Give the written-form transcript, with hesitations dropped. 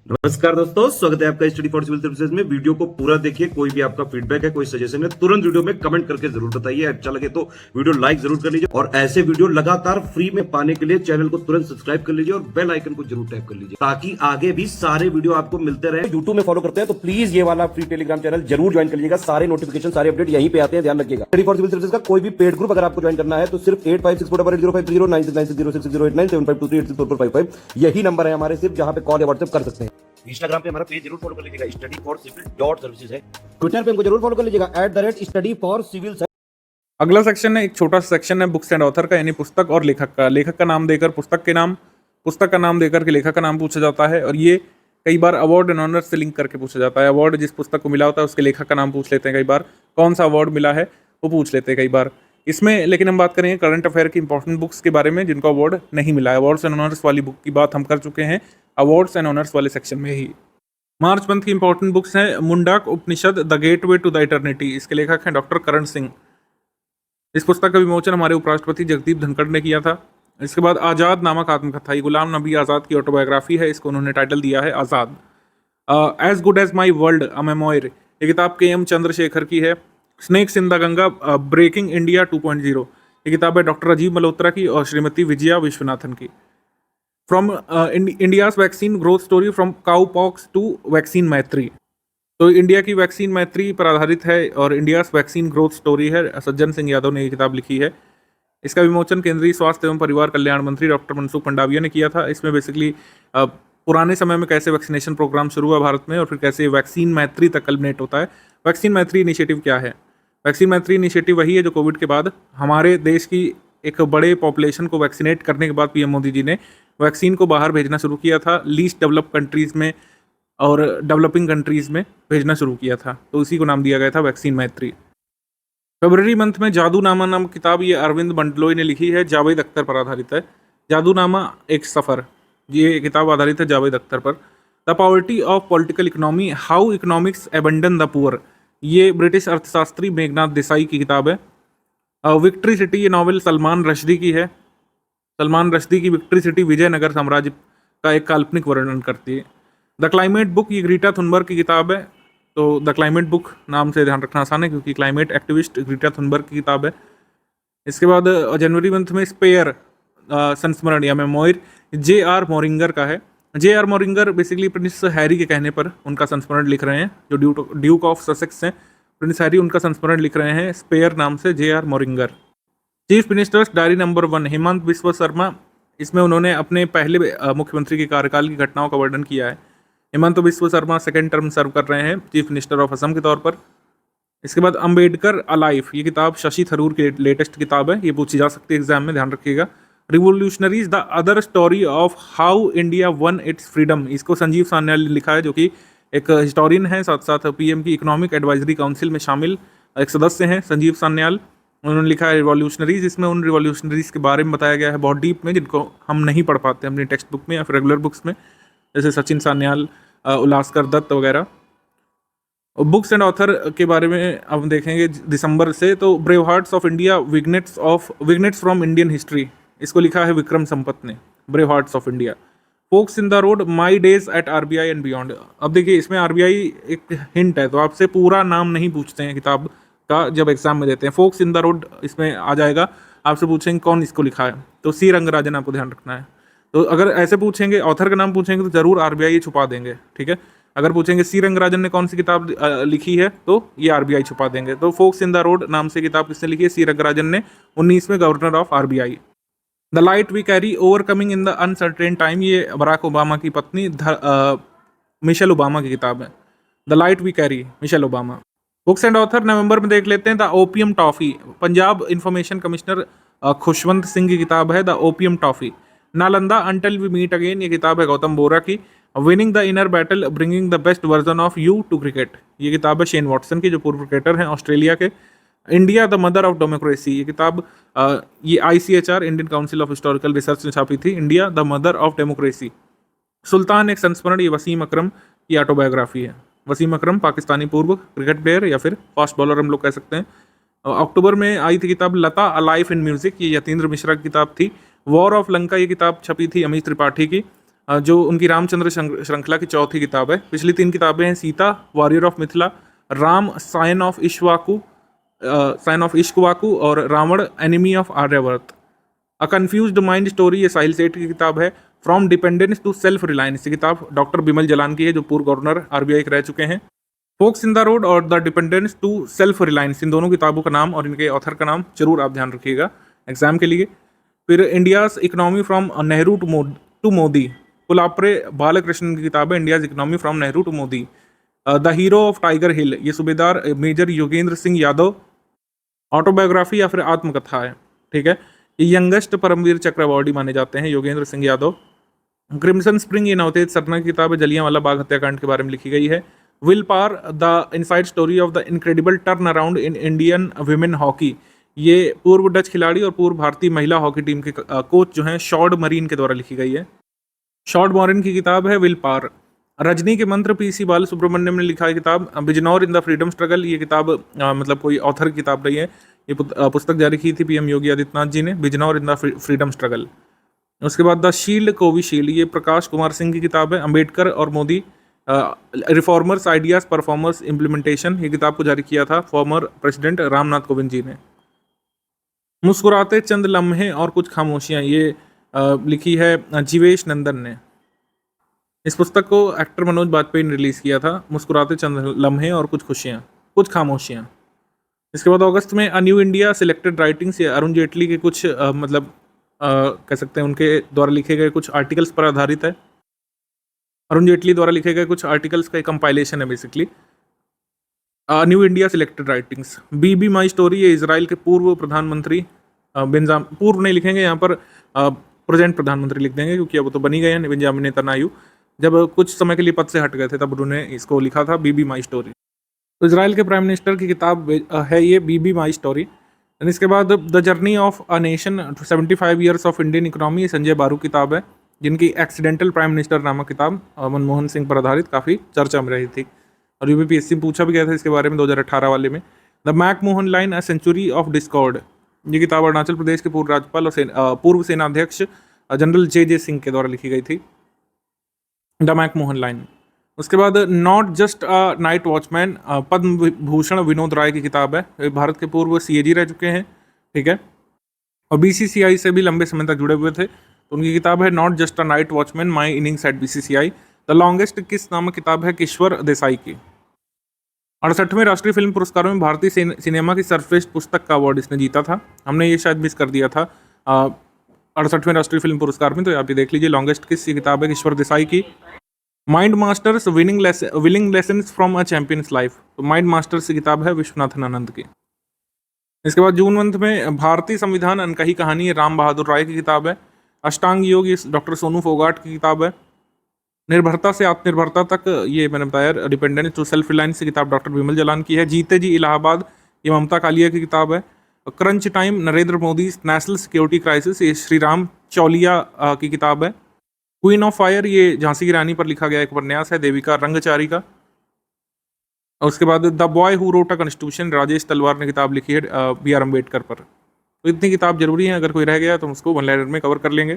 नमस्कार दोस्तों, स्वागत है आपका स्टडी फॉर सिविल सर्विसेज में। वीडियो को पूरा देखिए। कोई भी आपका फीडबैक है, कोई सजेशन है, तुरंत वीडियो में कमेंट करके जरूर बताइए। अच्छा लगे तो वीडियो लाइक जरूर कर लीजिए और ऐसे वीडियो लगातार फ्री में पाने के लिए चैनल को तुरंत सब्सक्राइब कर लीजिए और बेल आइकन को जरूर टैप कर लीजिए ताकि आगे भी सारे वीडियो आपको मिलते रहे। यूट्यूब में फॉलो करते हैं तो प्लीज ये वाला फ्री टेलीग्राम चैनल जरूर ज्वाइन कर लीजिएगा। सारे नोटिफिकेशन, सारे अपडेट यहीं पे आते हैं, ध्यान रखिएगा। स्टडी फॉर सिविल सर्विसेज का कोई भी पेड ग्रुप अगर आपको ज्वाइन करना है तो सिर्फ 856480560660897523864455 यही नंबर है हमारे, सिर्फ जहां पे कॉल या व्हाट्सएप कर सकते हैं। इंस्टाग्राम पे हमारा पेज जरूर फॉलो कर लीजिएगा, study4civil.services है। ट्विटर पे हमको जरूर फॉलो कर लीजिएगा, @study4civil। अगला सेक्शन है, एक छोटा सा सेक्शन है बुक्स एंड ऑथर का, यानी पुस्तक और लेखक का। लेखक का नाम देकर पुस्तक का नाम देकर के लेखक का नाम पूछा जाता है। और ये कई बार अवार्ड एंड ऑनर से लिंक करके पूछा जाता है। अवार्ड जिस पुस्तक को मिला होता है उसके लेखक का नाम पूछ लेते हैं, कई बार कौन सा अवार्ड मिला है वो पूछ लेते हैं कई बार इसमें। लेकिन हम बात करेंगे करंट अफेयर की इंपॉर्टेंट बुक्स के बारे में जिनको अवार्ड नहीं मिला है। अवार्ड्स एंड ऑनर्स वाली बुक की बात हम कर चुके हैं अवार्ड्स एंड ऑनर्स वाले सेक्शन में ही। मार्च मंथ की इंपॉर्टेंट बुक्स हैं Mundaka Upanishad the gateway to the eternity, इसके लेखक हैं डॉक्टर करण सिंह। इस पुस्तक का विमोचन हमारे उपराष्ट्रपति जगदीप धनखड़ ने किया था। इसके बाद आज़ाद नामक आत्मकथा, ये गुलाम नबी आज़ाद की ऑटोबायोग्राफी है, इसको उन्होंने टाइटल दिया है Azad. As good as my world a memoir, ये किताब के चंद्रशेखर की है। Snakes in the Ganga breaking India 2.0, ये किताब है डॉक्टर अजीब मल्होत्रा की और श्रीमती विजया विश्वनाथन की। From India's vaccine growth story from cow pox to vaccine Maitri, तो इंडिया की वैक्सीन मैत्री पर आधारित है और इंडियाज वैक्सीन ग्रोथ स्टोरी है। सज्जन सिंह यादव ने ये किताब लिखी है। इसका विमोचन केंद्रीय स्वास्थ्य एवं परिवार कल्याण मंत्री डॉक्टर मनसुख मंडाविया ने किया था। इसमें बेसिकली पुराने समय में कैसे वैक्सीनेशन प्रोग्राम शुरू हुआ भारत में और फिर कैसे वैक्सीन मैत्री तक कल्मिनेट होता है। वैक्सीन मैत्री इनिशिएटिव क्या है? वैक्सीन मैत्री इनिशिएटिव वही है जो कोविड के बाद हमारे देश की एक बड़े पॉपुलेशन को वैक्सीनेट करने के बाद पीएम मोदी जी ने वैक्सीन को बाहर भेजना शुरू किया था, लीस्ट डेवलप कंट्रीज़ में और डेवलपिंग कंट्रीज़ में भेजना शुरू किया था, तो उसी को नाम दिया गया था वैक्सीन मैत्री। फरवरी मंथ में जादूनामा नाम किताब, ये अरविंद बंडलोई ने लिखी है, जावेद अख्तर पर आधारित है। जादूनामा एक सफ़र, ये किताब आधारित है जावेद अख्तर पर। The poverty of political economy, how economics abandon the poor, ये ब्रिटिश अर्थशास्त्री मेघनाथ देसाई की किताब है। विक्ट्री सिटी, ये नॉवेल सलमान रश्दी की है। सलमान रश्दी की विक्ट्री सिटी विजयनगर साम्राज्य का एक काल्पनिक वर्णन करती है। द क्लाइमेट बुक, ये ग्रीटा थुनबर्ग की किताब है। तो द क्लाइमेट बुक नाम से ध्यान रखना आसान है क्योंकि क्लाइमेट एक्टिविस्ट ग्रीटा थुनबर्ग की किताब है। इसके बाद जनवरी मंथ में स्पेयर संस्मरण या मेमोयर J.R. मोरिंगर का है। J.R. मोरिंगर बेसिकली प्रिंस हैरी के कहने पर उनका संस्मरण लिख रहे हैं, जो ड्यूक ऑफ ससेक्स हैं प्रिंस हैरी, उनका संस्मरण लिख रहे हैं स्पेयर नाम से J.R. Moehringer. Chief ministers diary number 1, Hemant Biswa Sarma, इसमें उन्होंने अपने पहले मुख्यमंत्री के कार्यकाल की घटनाओं का वर्णन किया है। हेमंत बिस्वा शर्मा सेकेंड टर्म सर्व कर रहे हैं चीफ मिनिस्टर ऑफ असम के तौर पर। इसके बाद अम्बेडकर अलाइफ, ये किताब शशि थरूर की लेटेस्ट किताब है, ये पूछी जा सकती है एग्जाम में, ध्यान रखिएगा। Revolutionaries the other story of how India one it's freedom, इसको संजीव सान्याल ने लिखा है, जो कि एक हिस्टोरियन है, साथ साथ पीएम की इकोनॉमिक एडवाइजरी काउंसिल में शामिल एक सदस्य हैं संजीव सान्याल। उन्होंने लिखा है रिवॉल्यूशनरीज, इसमें उन रिवॉल्यूशनरीज के बारे में बताया गया है बहुत डीप में, जिनको हम नहीं पढ़ पाते अपनी टेक्स्ट बुक में या फिर रेगुलर बुक्स में, जैसे सचिन सान्याल, उल्लासकर दत्त वगैरह। बुक्स एंड ऑथर के बारे में अब देखेंगे दिसंबर से, तो brave hearts of India, vignettes from Indian history, इसको लिखा है विक्रम संपत ने, brave hearts of India. Forks in the road, my days at RBI and beyond. अब देखिए इसमें आरबीआई एक हिंट है, तो आपसे पूरा नाम नहीं पूछते हैं किताब का जब एग्जाम में देते हैं। फोक्स इन द रोड इसमें आ जाएगा, आपसे पूछेंगे कौन इसको लिखा है, तो सी रंगराजन आपको ध्यान रखना है। तो अगर ऐसे पूछेंगे, ऑथर का नाम पूछेंगे तो जरूर आरबीआई छुपा देंगे, ठीक है। अगर पूछेंगे सी रंगराजन ने कौन सी किताब लिखी है, तो ये आरबीआई छुपा देंगे। तो फोक्स इन द रोड नाम से किताब किसने लिखी है? सी रंगराजन ने, 19वें governor of RBI. The light we carry, overcoming in the uncertain time, ये बराक ओबामा की पत्नी मिशेल ओबामा की किताब है। The light we carry, Michelle Obama. Books and author नवंबर में देख लेते हैं, the opium toffee, Punjab information commissioner Khushwant Singh की किताब है the opium toffee. Nalanda until we meet again, ये किताब है गौतम बोरा की। Winning the inner battle, bringing the best version of you to cricket, ये किताब है शेन वॉटसन की, जो पूर्व क्रिकेटर हैं ऑस्ट्रेलिया के। India the mother of democracy, ये किताब ये ICHR Indian council of historical research ने छापी थी, India the mother of democracy. Sultan एक संस्मरण, ये वसीम अकरम की ऑटोबायोग्राफी है। वसीम अकरम पाकिस्तानी पूर्व क्रिकेट प्लेयर या फिर फास्ट बॉलर हम लोग कह सकते हैं। अक्टूबर में आई थी किताब लता अ लाइफ इन म्यूजिक, ये यतीन्द्र मिश्रा की किताब थी। वॉर ऑफ लंका, ये किताब छपी थी अमित त्रिपाठी की। जो उनकी रामचंद्र श्रृंखला की चौथी किताब है। पिछली 3 किताबें हैं Sita, warrior of Mithila, Ram scion of Ikshvaku और Ravan enemy of Aryavarta. A confused mind story ये साहिल सेठ की किताब है। From dependence to self reliance ये किताब डॉक्टर बिमल जलान की है, जो पूर्व गवर्नर आरबीआई के रह चुके हैं। फोक्स इन द रोड और the dependence to self reliance, इन दोनों किताबों का नाम और इनके ऑथर का नाम जरूर आप ध्यान रखिएगा एग्जाम के लिए। फिर India's economy from Nehru to Modi, Pulapre Balakrishnan की किताब है India's economy from Nehru to Modi. The hero of tiger hill ये सूबेदार मेजर योगेंद्र सिंह यादव ऑटोबायोग्राफी या फिर आत्मकथा है, ठीक है। ये यंगेस्ट परमवीर चक्र अवार्डी माने जाते हैं योगेंद्र सिंह यादव। क्रिम्सन स्प्रिंग ये नवतेज सरना की किताब है, जलियांवाला बाग हत्याकांड के बारे में लिखी गई है। Will power the inside story of the incredible turn around in Indian women hockey, ये पूर्व डच खिलाड़ी और पूर्व भारतीय महिला हॉकी टीम के कोच जो हैं शॉर्ड मरीन के द्वारा लिखी गई है। शॉर्ड मरीन की किताब है विल पावर। रजनी के मंत्र पीसी बालसुब्रमण्यम ने लिखा है किताब। Bijnor in the freedom struggle ये किताब मतलब कोई ऑथर की किताब रही है। ये पुस्तक जारी की थी पीएम योगी आदित्यनाथ जी ने, Bijnor in the freedom struggle. उसके बाद द शील्ड कोविशील्ड ये प्रकाश कुमार सिंह की किताब है। अंबेडकर और Modi reformers ideas performers implementation ये किताब को जारी किया था फॉर्मर प्रेसिडेंट रामनाथ कोविंद जी ने। मुस्कुराते चंद लम्हे और कुछ खामोशियां ये लिखी है जीवेश नंदन ने। इस पुस्तक को एक्टर मनोज बाजपेयी ने रिलीज किया था, मुस्कुराते चंद लम्हे और कुछ खामोशियां। इसके बाद अगस्त में a new India selected writings, ये अरुण जेटली के कुछ कह सकते हैं उनके द्वारा लिखे गए कुछ आर्टिकल्स पर आधारित है। अरुण जेटली द्वारा लिखे गए कुछ आर्टिकल्स का एक कंपाइलेशन है basically. New India selected writings. Be my story ये इजराइल के पूर्व प्रधानमंत्री पूर्व नहीं लिखेंगे यहाँ पर, प्रेजेंट प्रधानमंत्री लिख देंगे क्योंकि अब वो तो बनी गए हैं बेंजामिन नेतन्याहू, जब कुछ समय के लिए पद से हट गए थे तब उन्होंने इसको लिखा था बी माई स्टोरी। तो इजराइल के प्राइम मिनिस्टर की किताब है ये बी माई स्टोरी। इसके बाद the journey of a nation 75 years of Indian economy, Sanjay बारू किताब है, जिनकी एक्सीडेंटल प्राइम मिनिस्टर नामक किताब मनमोहन सिंह पर आधारित काफ़ी चर्चा में रही थी और यूपीएससी में पूछा भी गया था इसके बारे में 2018 वाले में। The McMahon line a century of discord ये किताब अरुणाचल प्रदेश के पूर्व राज्यपाल और पूर्व सेनाध्यक्ष जनरल जे सिंह के द्वारा लिखी गई थी, द मैकमोहन लाइन। उसके बाद not just a night watchman, Padma Bhushan Vinod Rai की किताब है, भारत के पूर्व सीएजी रह चुके हैं, ठीक है, और बीसीसीआई से भी लंबे समय तक जुड़े हुए थे। तो उनकी किताब है not just a night watchman my innings at BCCI. The longest kiss नामक किताब है किश्वर देसाई की। 68वें राष्ट्रीय फिल्म पुरस्कारों में भारतीय सिनेमा की सर्वश्रेष्ठ पुस्तक का अवार्ड इसने जीता था। हमने ये शायद मिस कर दिया था 68वें राष्ट्रीय फिल्म पुरस्कार में, तो आप ये देख लीजिए लॉन्गेस्ट किस किताब है किश्वर देसाई की। Mind masters willing lessons from a champions life, तो माइंड मास्टर्स की किताब है विश्वनाथन आनंद की। इसके बाद जून मंथ में भारतीय संविधान अनकही कहानी है, राम बहादुर राय की किताब है। अष्टांग योग ये डॉक्टर सोनू फोगाट की किताब है। निर्भरता से आत्मनिर्भरता तक ये मैंने बताया डिपेंडेंस टू सेल्फ रिलायंस की किताब डॉक्टर विमल जलान की है। जीते जी इलाहाबाद ये ममता कालिया की किताब है। Crunch time Narendra Modi national security crisis ये श्री राम चौलिया की किताब है। क्वीन ऑफ फायर ये झांसी की रानी पर लिखा गया एक उपन्यास है देविका रंगचारी का। और उसके बाद the boy who wrote a constitution Rajesh तलवार ने किताब लिखी है बी आर अम्बेडकर पर। तो इतनी किताब जरूरी है, अगर कोई रह गया तो हम उसको वन लाइनर में कवर कर लेंगे।